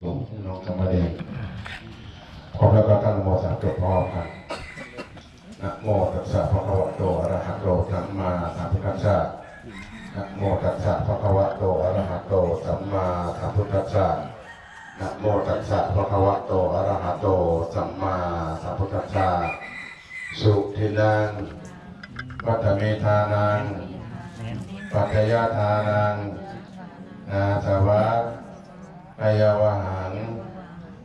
น้องธรรมเดชพร้อมแล้วก็ตั้งโมสามจบพร้อมกันนะโมตัสสะภะคะวะโตอะระหะโตสัมมาสัมพุทธัสสะนะโมตัสสะภะคะวะโตอะระหะโตสัมมาสัมพุทธัสสะนะโมตัสสะภะคะวะโตอะระหะโตสัมมาสัมพุทธัสสะสุทินังปัตตเมธานังปัจจยทานังนาสวะอายาวหัง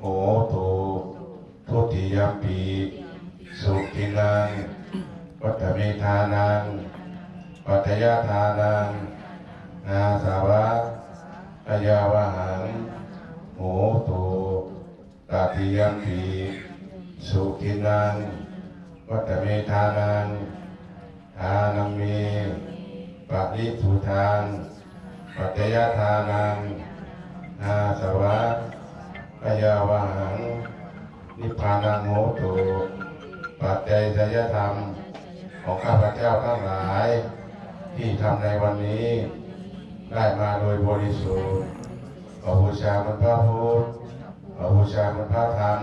โหตุทุติยมปีสุทินังปัตตเมธานังปัจจยทานังนาสวะอายาวหังโหตุตติยมปีสุทินังปัตตเมธานังทานัมเมปะริสุทธังปัจจยทานังนาสวะอายาวหังนิพพานังโหตุปัจจัยทายธรรมของข้าพเจ้าทั้งหลายที่ทำในวันนี้ได้มาโดยบริสุทธิ์ขอบูชามันพระพุทธขอบูชามันพระธรรม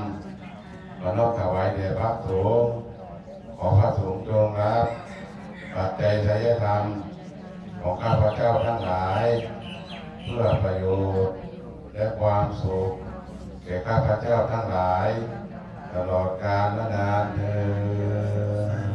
ขอนอบถวายแด่พระสงฆ์ขอพระสงฆ์จงรับปัจจัยทายธรรมของข้าพเจ้าทั้งหลายเพื่อประโยชน์และความสุขแก่ข้าพเจ้าทั้งหลายตลอดกาลและนานเทอญ